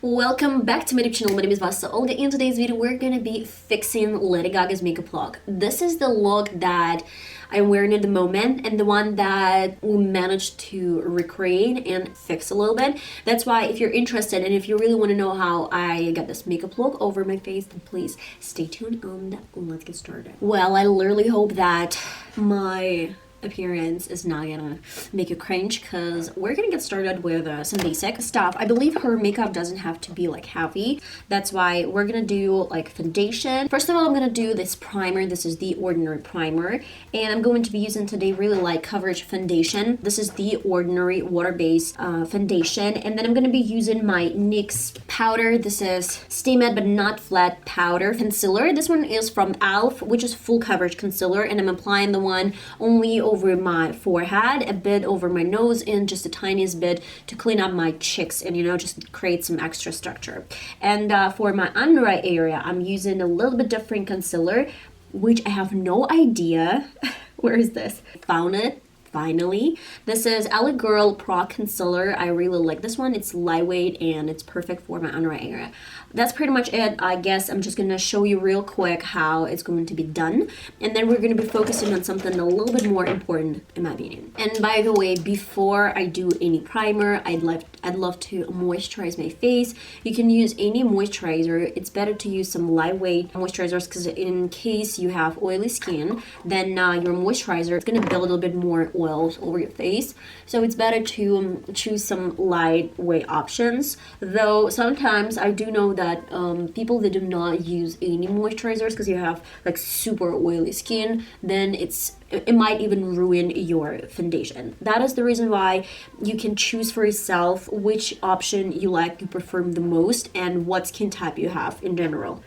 Welcome back to my YouTube channel. My name is VassaOlga. In today's video, we're gonna be fixing Lady Gaga's makeup look. This is the look that I'm wearing at the moment and the one that we managed to recreate and fix a little bit. That's why if you're interested and if you really want to know how I got this makeup look over my face, then please stay tuned and let's get started. Well, I literally hope that my appearance is not gonna make you cringe because we're gonna get started with some basic stuff. I believe her makeup doesn't have to be like heavy. That's why we're gonna do like foundation. First of all, I'm gonna do this primer. This is the Ordinary primer, and I'm going to be using today really light coverage foundation. This is the Ordinary water-based foundation, and then I'm gonna be using my NYX powder. This is Stay Matte but Not Flat powder concealer. This one is from e.l.f, which is full coverage concealer, and I'm applying the one only over my forehead, a bit over my nose, and just the tiniest bit to clean up my cheeks and, you know, just create some extra structure. And for my under eye area, I'm using a little bit different concealer, which I have no idea. Where is this? Found it. Finally, this is L.A.Girl PRO.concealer. I really like this one. It's lightweight and it's perfect for my under eye area. That's pretty much it. I guess I'm just gonna show you real quick how it's going to be done, and then we're gonna be focusing on something a little bit more important in my opinion. And by the way, before I do any primer, I'd love to moisturize my face. You can use any moisturizer. It's better to use some lightweight moisturizers because in case you have oily skin, then your moisturizer is gonna build a little bit more oils over your face. So it's better to choose some lightweight options. Though sometimes I do know that people that do not use any moisturizers because you have like super oily skin, then it might even ruin your foundation. That is the reason why you can choose for yourself which option you like, you prefer the most, and what skin type you have in general.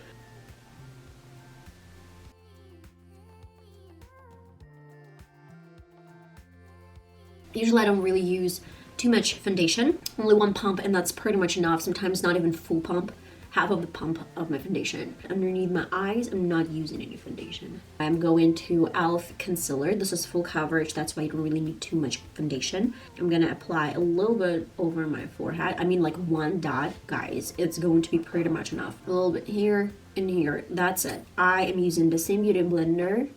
Usually I don't really use too much foundation, only one pump, and that's pretty much enough. Sometimes not even full pump, half of the pump of my foundation. Underneath my eyes, I'm not using any foundation. I'm going to e.l.f. concealer. This is full coverage, that's why you don't really need too much foundation. I'm gonna apply a little bit over my forehead. I mean like one dot, guys. It's going to be pretty much enough. A little bit here and here, that's it. I am using the same beauty blender.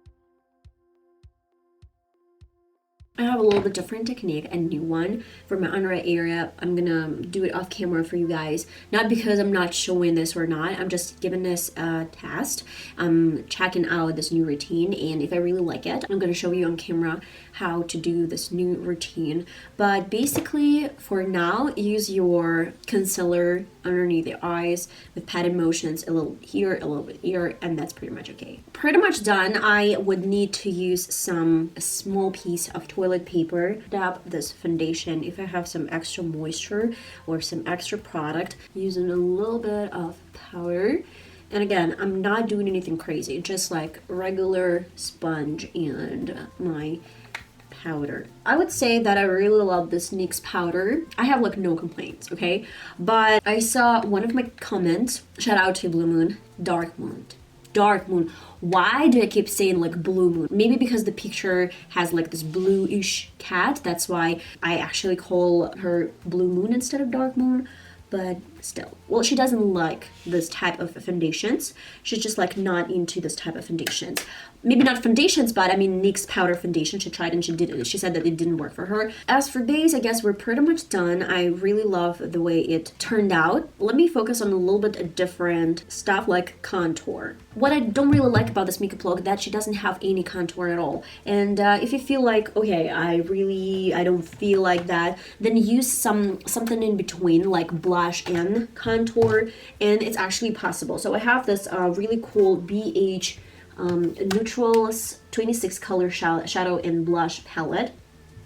I have a little bit different technique, a new one for my under eye area. I'm gonna do it off camera for you guys, not because I'm not showing this or not. I'm just giving this a test. I'm checking out this new routine, and if I really like it, I'm gonna show you on camera how to do this new routine. But basically, for now, use your concealer underneath the eyes with patted motions, a little here, a little bit here, and that's pretty much okay. Pretty much done. I would need to use a small piece of toilet paper, dab this foundation. If I have some extra moisture or some extra product, using a little bit of powder. And again, I'm not doing anything crazy, just like regular sponge and my powder. I would say that I really love this NYX powder. I have like no complaints, okay? But I saw one of my comments, shout out to Blue Moon, Dark Moon. Why do I keep saying like blue moon? Maybe because the picture has like this bluish cat. That's why I actually call her blue moon instead of dark moon. But still, well, she doesn't like this type of foundations. She's just like not into this type of foundations. Maybe not foundations, but I mean NYX powder foundation. She tried and she said that it didn't work for her. As for base, I guess we're pretty much done. I really love the way it turned out. Let me focus on a little bit of different stuff like contour. What I don't really like about this makeup look that she doesn't have any contour at all. And if you feel like, okay, I don't feel like that, then use something in between like blush and contour, and it's actually possible. So I have this really cool BH Neutrals 26 color shadow and blush palette.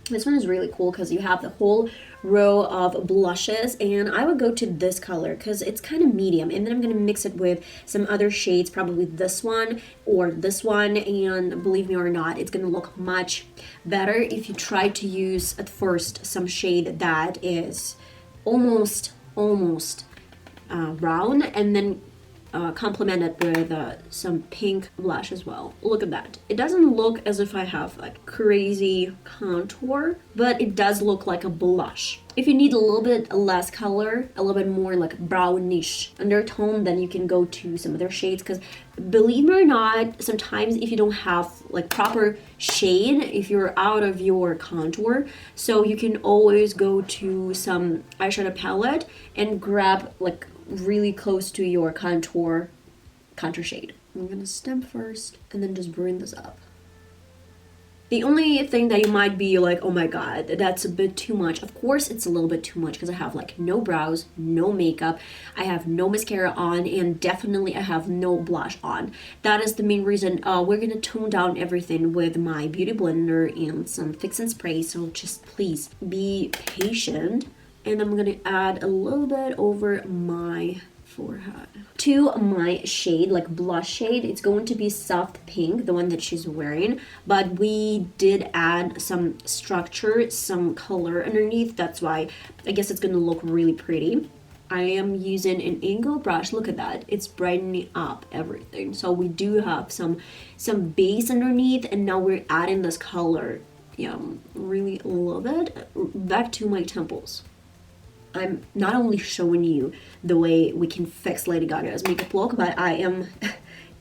This one is really cool because you have the whole row of blushes, and I would go to this color because it's kind of medium, and then I'm going to mix it with some other shades, probably this one or this one, and believe me or not, it's going to look much better if you try to use at first some shade that is almost brown, and then complement it with some pink blush as well. Look at that. It doesn't look as if I have like crazy contour, but it does look like a blush. If you need a little bit less color, a little bit more like brownish undertone, then you can go to some other shades, because believe it or not, sometimes if you don't have like proper shade, if you're out of your contour, so you can always go to some eyeshadow palette and grab like really close to your contour shade. I'm gonna stamp first and then just bring this up. The only thing that you might be like, oh my god, that's a bit too much. Of course it's a little bit too much, because I have like no brows, no makeup, I have no mascara on, and definitely I have no blush on. That is the main reason we're gonna tone down everything with my beauty blender and some fix and spray, so just please be patient. And I'm gonna add a little bit over my forehead. To my shade, like blush shade, it's going to be soft pink, the one that she's wearing, but we did add some structure, some color underneath. That's why I guess it's gonna look really pretty. I am using an angle brush. Look at that, it's brightening up everything. So we do have some base underneath, and now we're adding this color. Yeah, really love it. Back to my temples. I'm not only showing you the way we can fix Lady Gaga's makeup look, but I am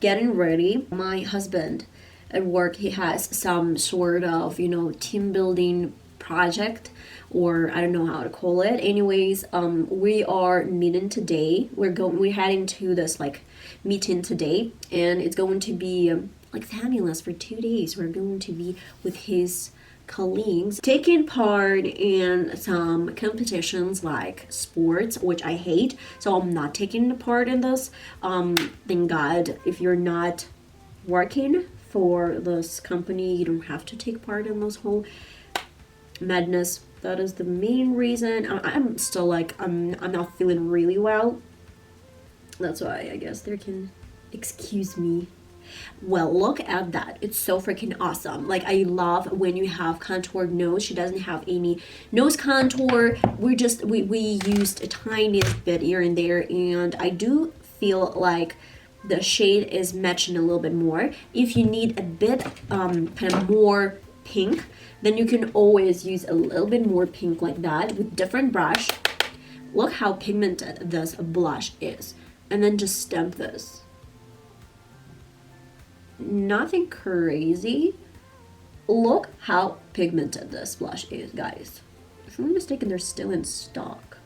getting ready. My husband at work, he has some sort of, you know, team building project, or I don't know how to call it. Anyways, we are meeting today. We're heading to this like meeting today, and it's going to be like fabulous for 2 days. We're going to be with his colleagues, taking part in some competitions like sports, which I hate, so I'm not taking part in this. Thank God, if you're not working for this company, you don't have to take part in this whole madness. That is the main reason. I'm still like, I'm not feeling really well. That's why I guess they can excuse me. Well, look at that. It's so freaking awesome. Like, I love when you have contoured nose. She doesn't have any nose contour. We used a tiniest bit here and there, and I do feel like the shade is matching a little bit more. If you need a bit kind of more pink, then you can always use a little bit more pink like that with different brush. Look how pigmented this blush is. And then just stamp this. Nothing crazy. Look how pigmented this blush is, guys. If I'm not mistaken, they're still in stock.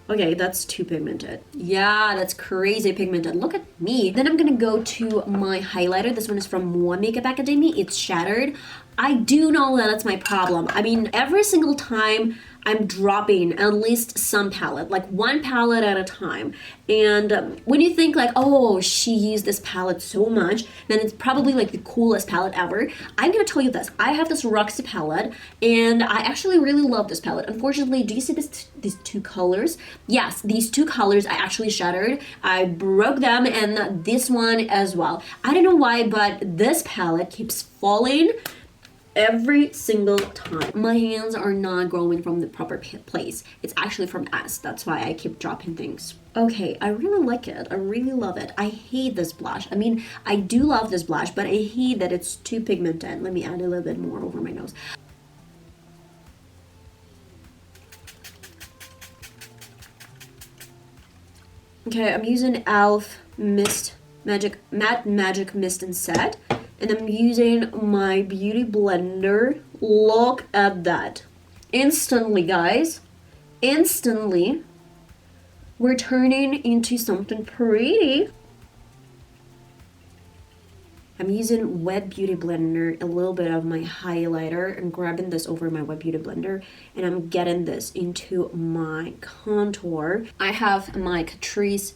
Okay, that's too pigmented. Yeah, that's crazy pigmented. Look at me. Then I'm gonna go to my highlighter. This one is from MUA Makeup Academy. It's shattered. I do know that that's my problem. I mean, every single time I'm dropping at least some palette, like one palette at a time. And when you think like, oh, she used this palette so much, then it's probably like the coolest palette ever. I'm gonna tell you this. I have this Roxy palette, and I actually really love this palette. Unfortunately, do you see these two colors? Yes, these two colors I actually shattered. I broke them, and this one as well. I don't know why, but this palette keeps falling every single time. My hands are not growing from the proper place. It's actually from S. That's why I keep dropping things. Okay, I really like it. I really love it. I hate this blush. I mean, I do love this blush, but I hate that it's too pigmented. Let me add a little bit more over my nose. Okay, I'm using e.l.f. Matte Magic Mist and Set. And I'm using my beauty blender. Look at that. Instantly, guys. Instantly, we're turning into something pretty. I'm using wet beauty blender, a little bit of my highlighter. I'm grabbing this over my wet beauty blender, and I'm getting this into my contour. I have my Catrice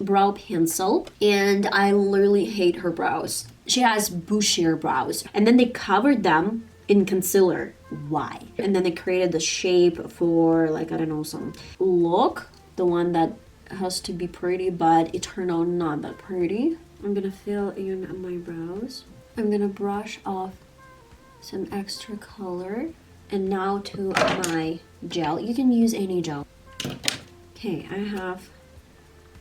brow pencil, and I literally hate her brows. She has bushier brows, and then they covered them in concealer. Why? And then they created the shape for, like, I don't know, some look, the one that has to be pretty, but it turned out not that pretty. I'm gonna fill in my brows. I'm gonna brush off some extra color, and now to my gel. You can use any gel. Okay, I have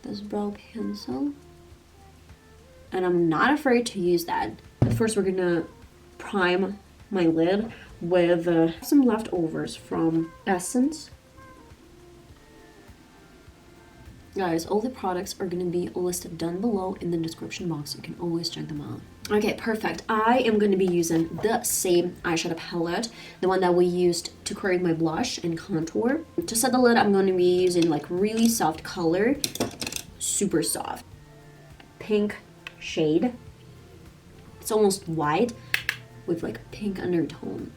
this brow pencil. And I'm not afraid to use that. But first we're gonna prime my lid with some leftovers from Essence. Guys, all the products are going to be listed down below in the description box. You can always check them out. Okay, perfect. I am going to be using the same eyeshadow palette, the one that we used to create my blush and contour. To set the lid, I'm going to be using like really soft color, super soft. Pink shade. It's almost white with like pink undertone.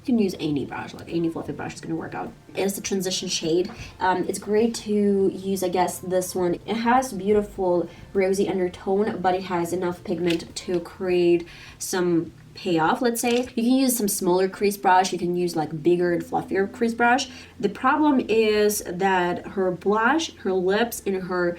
You can use any brush, like any fluffy brush is going to work out. It's the transition shade. It's great to use, I guess, this one. It has beautiful rosy undertone, but it has enough pigment to create some payoff, let's say. You can use some smaller crease brush. You can use like bigger and fluffier crease brush. The problem is that her blush, her lips, and her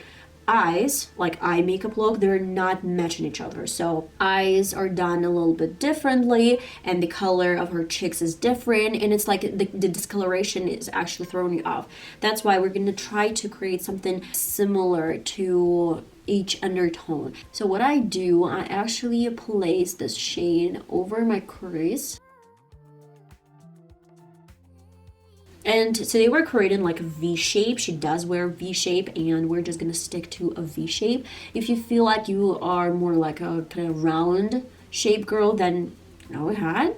eyes, like eye makeup look, they're not matching each other. So eyes are done a little bit differently, and the color of her cheeks is different, and it's like the discoloration is actually throwing you off. That's why we're going to try to create something similar to each undertone. So what I do, I actually place this shade over my crease. And today we're creating like a V shape. She does wear V shape, and we're just gonna stick to a V shape. If you feel like you are more like a kind of round shape girl, then go ahead,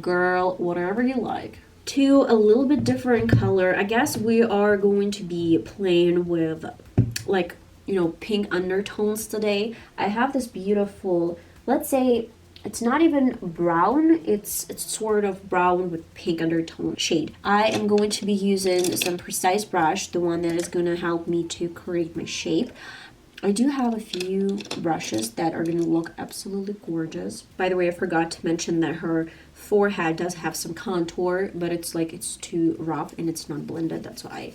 girl, whatever you like. To a little bit different color, I guess we are going to be playing with like, you know, pink undertones today. I have this beautiful, let's say, it's not even brown, it's sort of brown with pink undertone shade. I am going to be using some precise brush, the one that is going to help me to create my shape. I do have a few brushes that are going to look absolutely gorgeous. By the way, I forgot to mention that her forehead does have some contour, but it's like it's too rough and it's not blended. That's why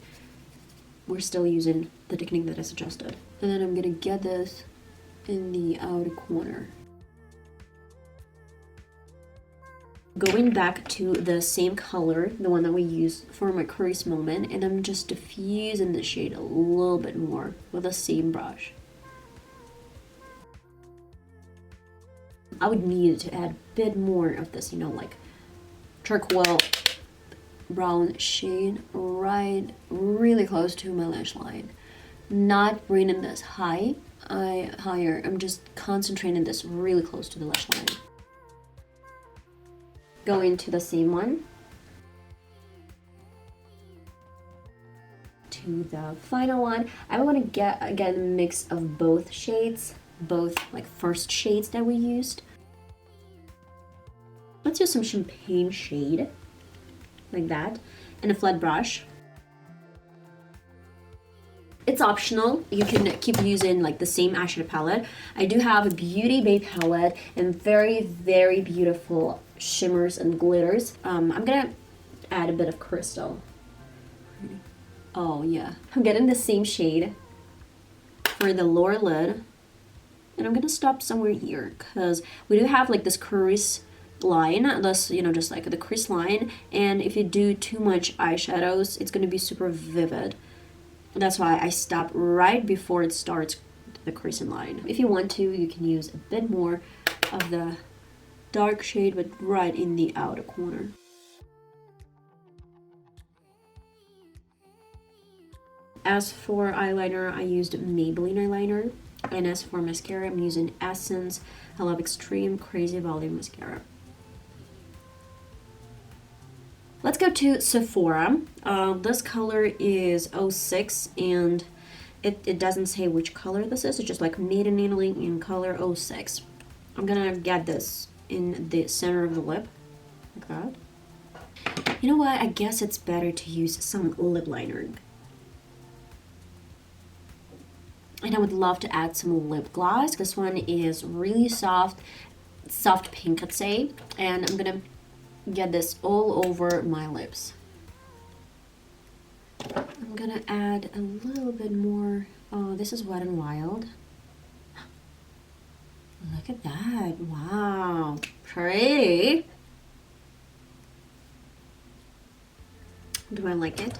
we're still using the technique that I suggested. And then I'm going to get this in the outer corner. Going back to the same color, the one that we used for my crease moment, and I'm just diffusing the shade a little bit more with the same brush. I would need to add a bit more of this, you know, like charcoal brown shade right really close to my lash line. Not bringing this higher, I'm just concentrating this really close to the lash line. Go into the same one to the final one. I want to get again a mix of both shades, both like first shades that we used. Let's use some champagne shade like that and a flat brush. It's optional. You can keep using like the same eyeshadow palette. I do have a Beauty Bay palette and very, very beautiful shimmers and glitters. I'm gonna add a bit of crystal. Oh yeah. I'm getting the same shade for the lower lid. And I'm gonna stop somewhere here because we do have like this crease line, this, you know, just like the crease line. And if you do too much eyeshadows, it's gonna be super vivid. That's why I stop right before it starts the creasing line. If you want to, you can use a bit more of the dark shade, but right in the outer corner. As for eyeliner, I used Maybelline eyeliner. And as for mascara, I'm using Essence I Love Extreme Crazy Volume Mascara. Let's go to Sephora. This color is 06, and it doesn't say which color this is. It's just like made in Italy in color 06. I'm gonna get this in the center of the lip, like that. You know what? I guess it's better to use some lip liner. And I would love to add some lip gloss. This one is really soft pink, I'd say. And I'm gonna get this all over my lips. I'm gonna add a little bit more. Oh, this is Wet n Wild. Look at that. Wow. Pretty. Do I like it?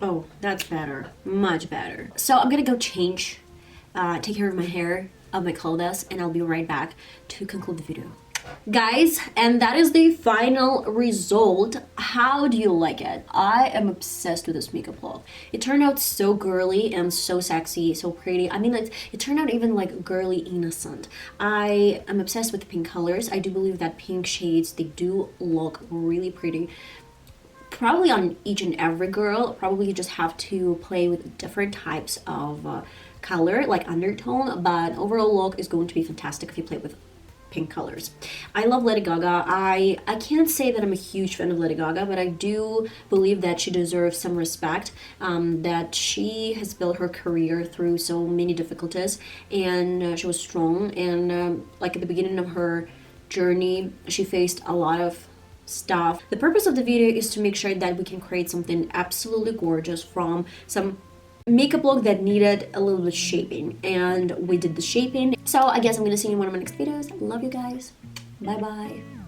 Oh, that's better. Much better. So I'm gonna go change, take care of my hair, of my clothes, and I'll be right back to conclude the video. Guys, and that is the final result. How do you like it? I am obsessed with this makeup look. It turned out so girly and so sexy, so pretty. I mean, like, it turned out even like girly innocent. I am obsessed with the pink colors. I do believe that pink shades, they do look really pretty. Probably on each and every girl. Probably you just have to play with different types of color, like undertone, but overall look is going to be fantastic if you play with pink colors. I love Lady Gaga. I can't say that I'm a huge fan of Lady Gaga, but I do believe that she deserves some respect, that she has built her career through so many difficulties, and she was strong, and like at the beginning of her journey, she faced a lot of stuff. The purpose of the video is to make sure that we can create something absolutely gorgeous from some makeup look that needed a little bit shaping, and we did the shaping. So I guess I'm gonna see you in one of my next videos. Love you guys. Bye bye.